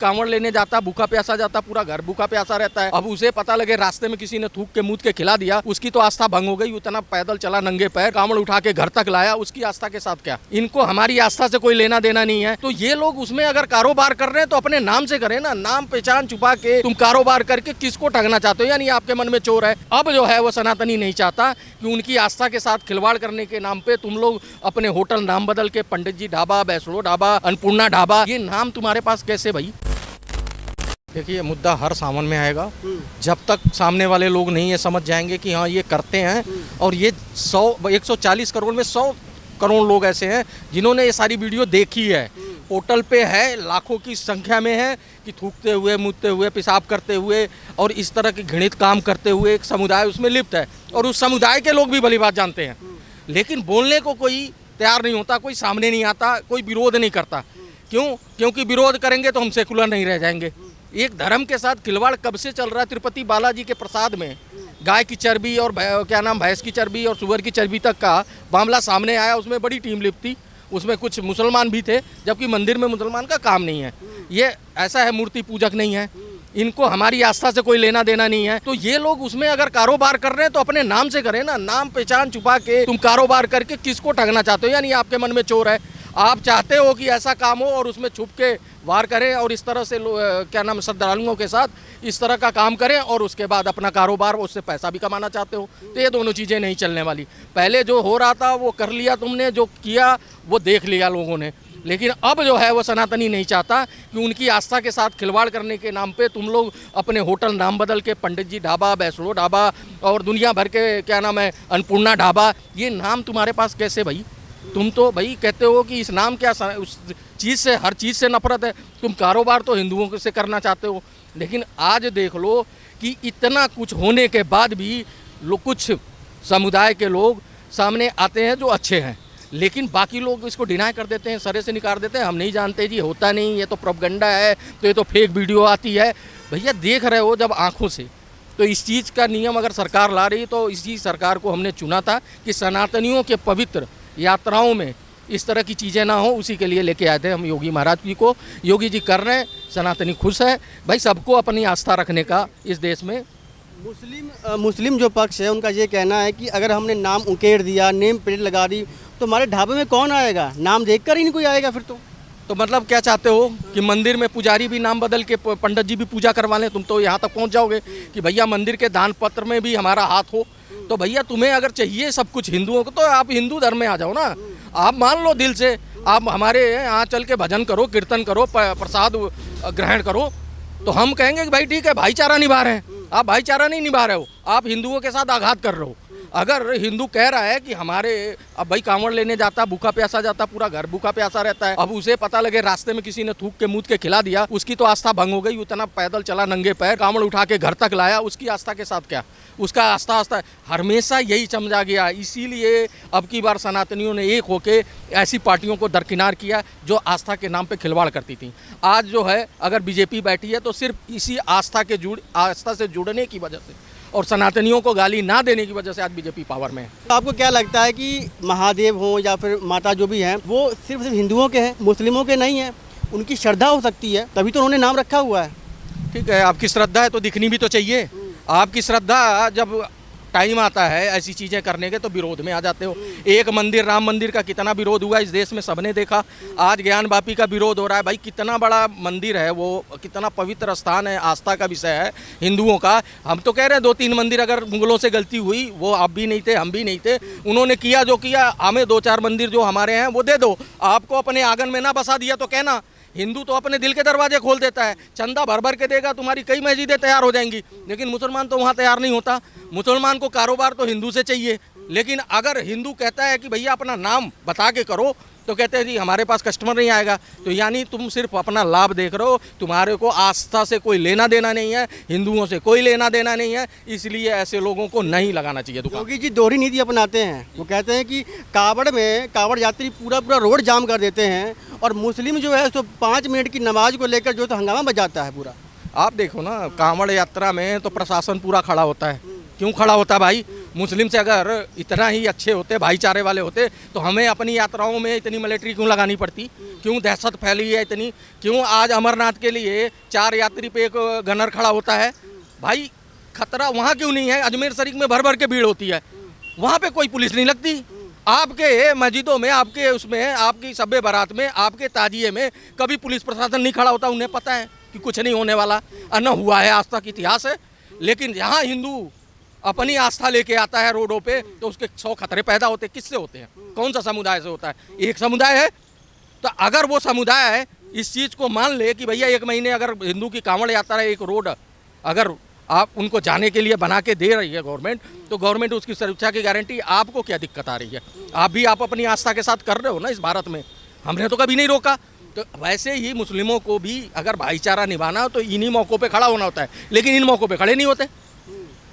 कांवड़ लेने जाता, भूखा प्यासा जाता, पूरा घर भूखा प्यासा रहता है। अब उसे पता लगे रास्ते में किसी ने थूक के मूत के खिला दिया, उसकी तो आस्था भंग हो गई। उतना पैदल चला नंगे पैर, कांवड़ उठा के घर तक लाया, उसकी आस्था के साथ क्या? इनको हमारी आस्था से कोई लेना देना नहीं है। तो ये लोग उसमें अगर कारोबार कर रहे हैं तो अपने नाम से करें ना, नाम पहचान छुपा के तुम कारोबार करके किसको ठगना चाहते हो? यानी आपके मन में चोर है। अब जो है वो सनातनी नहीं चाहता कि उनकी आस्था के साथ खिलवाड़ करने के नाम पे तुम लोग अपने होटल नाम बदल के पंडित जी ढाबा, वैष्णो ढाबा, अन्नपूर्णा ढाबा, ये नाम तुम्हारे पास कैसे भाई? देखिए, मुद्दा हर सावन में आएगा जब तक सामने वाले लोग नहीं ये समझ जाएंगे कि हाँ ये करते हैं। और ये 140 करोड़ में 100 करोड़ लोग ऐसे हैं जिन्होंने ये सारी वीडियो देखी है। होटल पे है, लाखों की संख्या में है कि थूकते हुए, मुतते हुए, पेशाब करते हुए और इस तरह के घृणित काम करते हुए एक समुदाय उसमें लिप्त है। और उस समुदाय के लोग भी भली बात जानते हैं, लेकिन बोलने को कोई तैयार नहीं होता, कोई सामने नहीं आता, कोई विरोध नहीं करता। क्यों? क्योंकि विरोध करेंगे तो हम सेकुलर नहीं रह जाएंगे। एक धर्म के साथ खिलवाड़ कब से चल रहा है? तिरुपति बालाजी के प्रसाद में गाय की चर्बी और भैंस की चर्बी और सुअर की चर्बी तक का मामला सामने आया। उसमें बड़ी टीम लिप्त थी, उसमें कुछ मुसलमान भी थे, जबकि मंदिर में मुसलमान का काम नहीं है। ये ऐसा है, मूर्ति पूजक नहीं है, इनको हमारी आस्था से कोई लेना देना नहीं है। तो ये लोग उसमें अगर कारोबार कर रहे हैं तो अपने नाम से करें ना, नाम पहचान छुपा के तुम कारोबार करके किसको ठगना चाहते हो? यानी आपके मन में चोर है। आप चाहते हो कि ऐसा काम हो और उसमें छुप के वार करें और इस तरह से श्रद्धालुओं के साथ इस तरह का काम करें और उसके बाद अपना कारोबार, उससे पैसा भी कमाना चाहते हो। तो ये दोनों चीज़ें नहीं चलने वाली। पहले जो हो रहा था वो कर लिया तुमने, जो किया वो देख लिया लोगों ने, लेकिन अब जो है वो सनातनी नहीं चाहता कि उनकी आस्था के साथ खिलवाड़ करने के नाम पे तुम लोग अपने होटल नाम बदल के पंडित जी ढाबा, वैष्णो ढाबा और दुनिया भर के अन्नपूर्णा ढाबा, ये नाम तुम्हारे पास कैसे भाई? तुम तो भाई कहते हो कि इस नाम क्या, उस चीज़ से, हर चीज़ से नफरत है। तुम कारोबार तो हिंदुओं से करना चाहते हो, लेकिन आज देख लो कि इतना कुछ होने के बाद भी कुछ समुदाय के लोग सामने आते हैं जो अच्छे हैं, लेकिन बाकी लोग इसको डिनाई कर देते हैं, सरे से निकाल देते हैं। हम नहीं जानते जी, होता नहीं, ये तो प्रोपगंडा है, तो ये तो फेक वीडियो आती है। भैया देख रहे हो जब आँखों से, तो इस चीज़ का नियम अगर सरकार ला रही तो इसी सरकार को हमने चुना था कि सनातनियों के पवित्र यात्राओं में इस तरह की चीज़ें ना हो, उसी के लिए लेके आए थे हम योगी महाराज जी को। योगी जी कर रहे हैं, सनातनी खुश है। भाई सबको अपनी आस्था रखने का इस देश में। मुस्लिम जो पक्ष है उनका ये कहना है कि अगर हमने नाम उकेड़ दिया, नेम प्लेट लगा दी, तो हमारे ढाबे में कौन आएगा? नाम देखकर ही नहीं कोई आएगा फिर तो मतलब क्या चाहते हो कि मंदिर में पुजारी भी नाम बदल के पंडित जी भी पूजा करवा लें? तुम तो यहाँ तक पहुँच जाओगे कि भैया मंदिर के दान पत्र में भी हमारा हाथ हो। तो भैया तुम्हें अगर चाहिए सब कुछ हिंदुओं को, तो आप हिंदू धर्म में आ जाओ ना। आप मान लो दिल से, आप हमारे यहाँ चल के भजन करो, कीर्तन करो, प्रसाद ग्रहण करो, तो हम कहेंगे कि भाई ठीक है, भाईचारा निभा रहे हैं। आप भाईचारा नहीं निभा रहे हो, आप हिंदुओं के साथ आघात कर रहे हो। अगर हिंदू कह रहा है कि हमारे, अब भाई कांवड़ लेने जाता, भूखा प्यासा जाता, पूरा घर भूखा प्यासा रहता है, अब उसे पता लगे रास्ते में किसी ने थूक के मूत के खिला दिया, उसकी तो आस्था भंग हो गई। उतना पैदल चला नंगे पैर, कांवड़ उठा के घर तक लाया, उसकी आस्था के साथ क्या? उसका आस्था हमेशा यही समझा गया। इसीलिए अब की बार सनातनियों ने एक होके ऐसी पार्टियों को दरकिनार किया जो आस्था के नाम पे खिलवाड़ करती थी। आज जो है अगर बीजेपी बैठी है तो सिर्फ इसी आस्था से जुड़ने की वजह से और सनातनियों को गाली ना देने की वजह से आज बीजेपी पावर में है। तो आपको क्या लगता है कि महादेव हो या फिर माता जो भी हैं वो सिर्फ हिंदुओं के हैं, मुस्लिमों के नहीं हैं? उनकी श्रद्धा हो सकती है, तभी तो उन्होंने नाम रखा हुआ है। ठीक है, आपकी श्रद्धा है तो दिखनी भी तो चाहिए। आपकी श्रद्धा, जब टाइम आता है ऐसी चीज़ें करने के तो विरोध में आ जाते हो। एक मंदिर, राम मंदिर का कितना विरोध हुआ इस देश में, सबने देखा। आज ज्ञान वापी का विरोध हो रहा है। भाई कितना बड़ा मंदिर है वो, कितना पवित्र स्थान है, आस्था का विषय है हिंदुओं का। हम तो कह रहे हैं 2-3 मंदिर, अगर मुगलों से गलती हुई, वो आप भी नहीं थे, हम भी नहीं थे, उन्होंने किया जो किया, हमें 2-4 मंदिर जो हमारे हैं वो दे दो। आपको अपने आंगन में ना बसा दिया तो कहना। हिंदू तो अपने दिल के दरवाजे खोल देता है, चंदा भर भर के देगा, तुम्हारी कई मस्जिदें तैयार हो जाएंगी। लेकिन मुसलमान तो वहाँ तैयार नहीं होता। मुसलमान को कारोबार तो हिंदू से चाहिए, लेकिन अगर हिंदू कहता है कि भैया अपना नाम बता के करो, तो कहते हैं जी हमारे पास कस्टमर नहीं आएगा। तो यानी तुम सिर्फ अपना लाभ देख रहे हो, तुम्हारे को आस्था से कोई लेना देना नहीं है, हिंदुओं से कोई लेना देना नहीं है। इसलिए ऐसे लोगों को नहीं लगाना चाहिए दुकान। योगी जी दोहरी नीति अपनाते हैं। वो कहते हैं कि कावड़ यात्री पूरा रोड जाम कर देते हैं, और मुस्लिम जो है तो 5 मिनट की नमाज को लेकर जो तो हंगामा बजाता है पूरा। आप देखो ना, कांवड़ यात्रा में तो प्रशासन पूरा खड़ा होता है। क्यों खड़ा होता है भाई? मुस्लिम से अगर इतना ही अच्छे होते, भाईचारे वाले होते, तो हमें अपनी यात्राओं में इतनी मिलिट्री क्यों लगानी पड़ती? क्यों दहशत फैली है इतनी? क्यों आज अमरनाथ के लिए 4 यात्री पे एक गनर खड़ा होता है? भाई खतरा वहाँ क्यों नहीं है? अजमेर शरीफ में भर भर के भीड़ होती है, वहाँ पे कोई पुलिस नहीं लगती। आपके मस्जिदों में, आपके उसमें, आपकी शब बारात में, आपके ताजिए में कभी पुलिस प्रशासन नहीं खड़ा होता। उन्हें पता है कि कुछ नहीं होने वाला, न हुआ है, आज तक इतिहास है। लेकिन यहाँ हिंदू अपनी आस्था लेके आता है रोडों पे, तो उसके 100 खतरे पैदा होते हैं। किससे होते हैं? कौन सा समुदाय से होता है? एक समुदाय है। तो अगर वो समुदाय इस चीज़ को मान ले कि भैया 1 महीने अगर हिंदू की कांवड़ यात्रा एक रोड अगर आप उनको जाने के लिए बना के दे रही है गवर्नमेंट, तो गवर्नमेंट उसकी सुरक्षा की गारंटी, आपको क्या दिक्कत आ रही है? आप अपनी आस्था के साथ कर रहे हो ना इस भारत में, हमने तो कभी नहीं रोका। तो वैसे ही मुस्लिमों को भी अगर भाईचारा निभाना हो तो इन्हीं मौक़ों पे खड़ा होना होता है, लेकिन इन मौक़ों पे खड़े नहीं होते।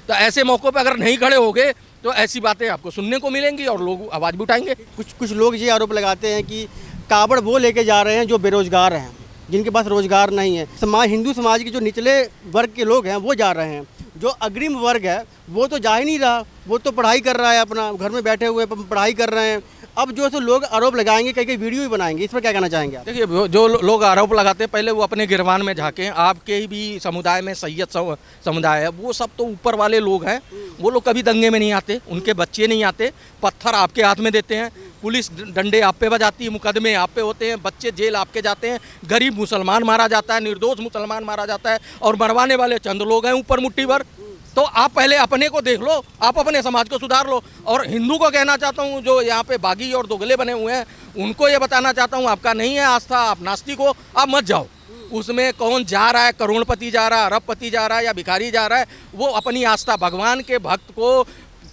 तो ऐसे मौक़ों पे अगर नहीं खड़े होगे तो ऐसी बातें आपको सुनने को मिलेंगी और लोग आवाज़ भी उठाएंगे। कुछ लोग ये आरोप लगाते हैं कि कावड़ वो लेके जा रहे हैं जो बेरोजगार हैं, जिनके पास रोजगार नहीं है। हिंदू समाज के जो निचले वर्ग के लोग हैं वो जा रहे हैं, जो अग्रिम वर्ग है वो तो जा ही नहीं रहा, वो तो पढ़ाई कर रहा है, अपना घर में बैठे हुए पढ़ाई कर रहे हैं। अब जो है लोग आरोप लगाएंगे, कई वीडियो भी बनाएंगे, इस पर क्या कहना चाहेंगे आप? देखिए, जो लोग आरोप लगाते हैं पहले वो अपने गिरवान में झाँकें। आपके ही भी समुदाय में सैयद समुदाय है, वो सब तो ऊपर वाले लोग हैं, वो लोग कभी दंगे में नहीं आते, उनके बच्चे नहीं आते, पत्थर आपके हाथ में देते हैं, पुलिस डंडे आप पे बजाती है, मुकदमे आप पे होते हैं, बच्चे जेल आपके जाते हैं, गरीब मुसलमान मारा जाता है, निर्दोष मुसलमान मारा जाता है, और मरवाने वाले चंद लोग हैं ऊपर मुट्ठी भर। तो आप पहले अपने को देख लो, आप अपने समाज को सुधार लो। और हिंदू को कहना चाहता हूँ, जो यहाँ पे बागी और दोगले बने हुए हैं, उनको ये बताना चाहता हूँ, आपका नहीं है आस्था, आप नास्तिक हो, आप मत जाओ। उसमें कौन जा रहा है, करोड़पति जा रहा है, अरबपति जा रहा है या भिखारी जा रहा है, वो अपनी आस्था, भगवान के भक्त को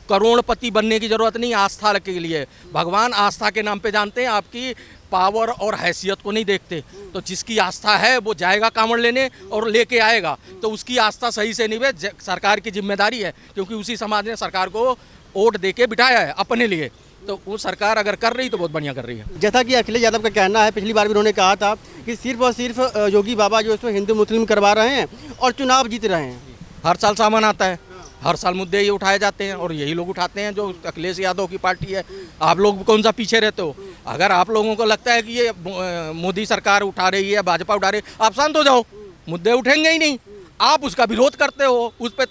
करोड़पति बनने की ज़रूरत नहीं, आस्था के लिए। भगवान आस्था के नाम पे जानते हैं, आपकी पावर और हैसियत को नहीं देखते। तो जिसकी आस्था है वो जाएगा कांवड़ लेने और लेके आएगा, तो उसकी आस्था सही से निभे, सरकार की जिम्मेदारी है, क्योंकि उसी समाज ने सरकार को वोट दे के बिठाया है अपने लिए। तो वो सरकार अगर कर रही तो बहुत बढ़िया कर रही है। जैसा कि अखिलेश यादव का कहना है, पिछली बार भी उन्होंने कहा था कि सिर्फ और सिर्फ योगी बाबा जो इसमें हिंदू मुस्लिम करवा रहे हैं और चुनाव जीत रहे हैं। हर साल सामान आता है, हर साल मुद्दे ये उठाए जाते हैं और यही लोग उठाते हैं, जो अखिलेश यादव की पार्टी है। आप लोग कौन सा पीछे रहते हो? अगर आप लोगों को लगता है कि ये मोदी सरकार उठा रही है, भाजपा उठा रही है, आप शांत हो जाओ, मुद्दे उठेंगे ही नहीं। आप उसका विरोध करते हो, उस पर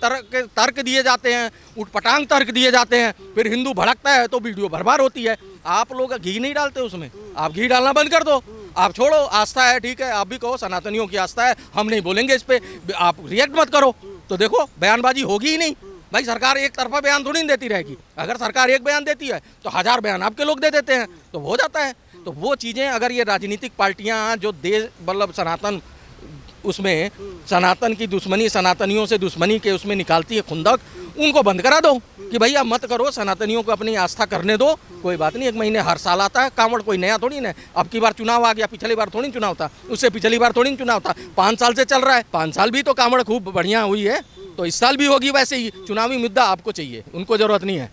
तर्क दिए जाते हैं, उठपटांग तर्क दिए जाते हैं, फिर हिंदू भड़कता है तो वीडियो भरमार होती है। आप लोग घी नहीं डालते उसमें, आप घी डालना बंद कर दो। आप छोड़ो, आस्था है ठीक है, आप भी कहो सनातनियों की आस्था है, हम नहीं बोलेंगे इस पर, आप रिएक्ट मत करो। तो देखो बयानबाजी होगी ही नहीं। भाई सरकार एक तरफा बयान थोड़ी नहीं देती रहेगी। अगर सरकार एक बयान देती है तो 1000 बयान आपके लोग दे देते हैं, तो हो जाता है। तो वो चीज़ें अगर ये राजनीतिक पार्टियां जो देश मतलब सनातन, उसमें सनातन की दुश्मनी, सनातनियों से दुश्मनी के उसमें निकालती है खुंदक, उनको बंद करा दो कि भैया मत करो, सनातनियों को अपनी आस्था करने दो। कोई बात नहीं, 1 महीने हर साल आता है कांवड़, कोई नया थोड़ी ना। अब की बार चुनाव आ गया, पिछली बार थोड़ी चुनाव था, उससे पिछली बार थोड़ी चुनाव था, 5 साल से चल रहा है। 5 साल भी तो कांवड़ खूब बढ़िया हुई है, तो इस साल भी होगी वैसे ही। चुनावी मुद्दा आपको चाहिए, उनको ज़रूरत नहीं है।